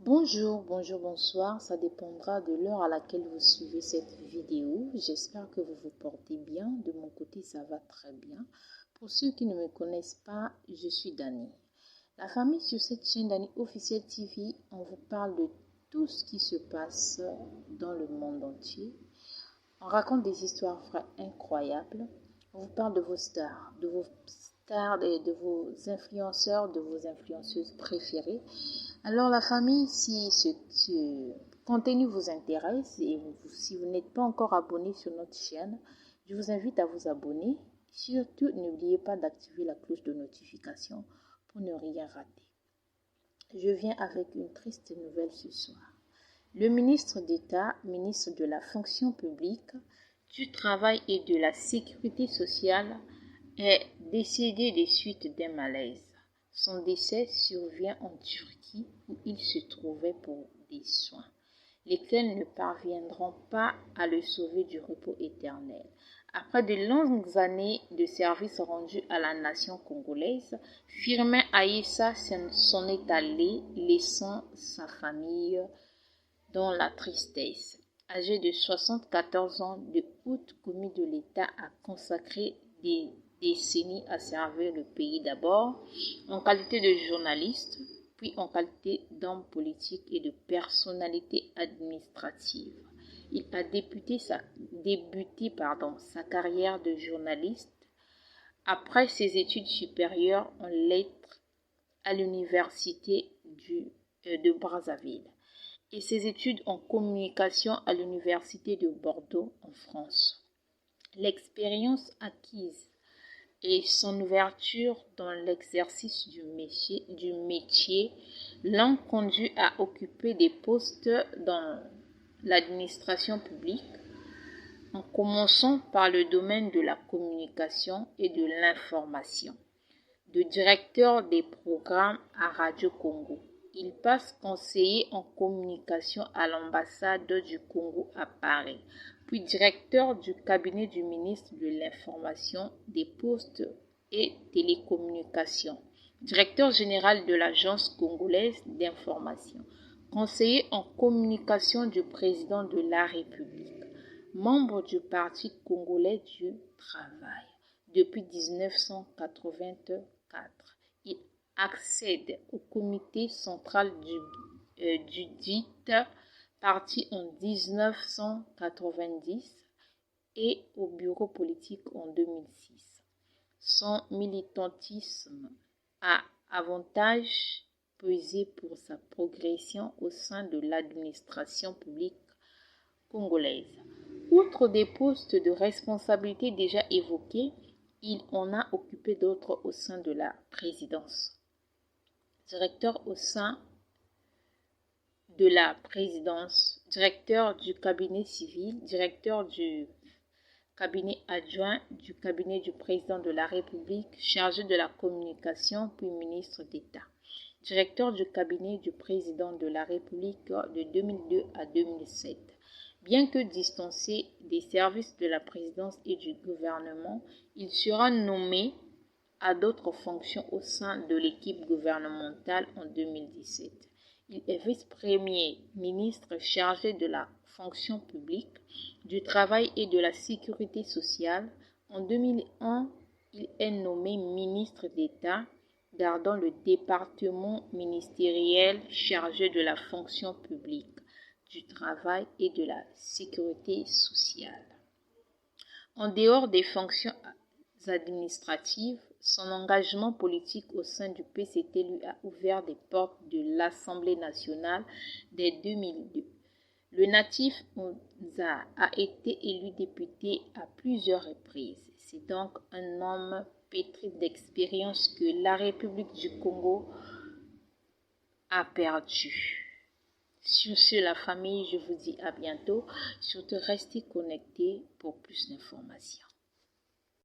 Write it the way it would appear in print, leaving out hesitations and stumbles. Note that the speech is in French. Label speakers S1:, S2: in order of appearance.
S1: Bonsoir, ça dépendra de l'heure à laquelle vous suivez cette vidéo. J'espère que vous vous portez bien. De mon côté, ça va très bien. Pour ceux qui ne me connaissent pas, je suis Dani. La famille sur cette chaîne Dani Officiel TV, on vous parle de tout ce qui se passe dans le monde entier. On raconte des histoires vraies incroyables. On vous parle de vos stars, de vos influenceurs, de vos influenceuses préférées. Alors la famille, si ce contenu vous intéresse et si vous n'êtes pas encore abonné sur notre chaîne, je vous invite à vous abonner. Surtout, n'oubliez pas d'activer la cloche de notification pour ne rien rater. Je viens avec une triste nouvelle ce soir. Le ministre d'État, ministre de la fonction publique, du travail et de la sécurité sociale est décédé des suites d'un malaise. Son décès survient en Turquie où il se trouvait pour des soins, lesquels ne parviendront pas à le sauver du repos éternel. Après de longues années de service rendu à la nation congolaise, Firmin Aïssa s'en est allé, laissant sa famille dans la tristesse. Âgé de 74 ans, de haute commis de l'État a consacré des décennies à servir le pays d'abord en qualité de journaliste, puis en qualité d'homme politique et de personnalité administrative. Il a débuté sa carrière de journaliste après ses études supérieures en lettres à l'université de Brazzaville et ses études en communication à l'université de Bordeaux en France. L'expérience acquise et son ouverture dans l'exercice du métier l'ont conduit à occuper des postes dans l'administration publique, en commençant par le domaine de la communication et de l'information, de directeur des programmes à Radio Congo. Il passe conseiller en communication à l'ambassade du Congo à Paris, puis directeur du cabinet du ministre de l'Information, des Postes et Télécommunications, directeur général de l'Agence congolaise d'information, conseiller en communication du président de la République, membre du Parti congolais du travail depuis 1984. Il accède au comité central du dit parti en 1990 et au bureau politique en 2006. Son militantisme a avantage pesé pour sa progression au sein de l'administration publique congolaise. Outre des postes de responsabilité déjà évoqués, il en a occupé d'autres au sein de la présidence. Directeur au sein de la présidence, directeur du cabinet civil, directeur du cabinet adjoint du cabinet du président de la République, chargé de la communication, puis ministre d'État. Directeur du cabinet du président de la République de 2002 à 2007. Bien que distancé des services de la présidence et du gouvernement, il sera nommé à d'autres fonctions au sein de l'équipe gouvernementale en 2017. Il est vice-premier ministre chargé de la fonction publique, du travail et de la sécurité sociale. En 2001, il est nommé ministre d'État, gardant le département ministériel chargé de la fonction publique, du travail et de la sécurité sociale. En dehors des fonctions administratives, son engagement politique au sein du PCT lui a ouvert des portes de l'Assemblée nationale dès 2002. Le natif Mouza a été élu député à plusieurs reprises. C'est donc un homme pétri d'expérience que la République du Congo a perdu. Sur ce, la famille, je vous dis à bientôt. Surtout, restez connectés pour plus d'informations.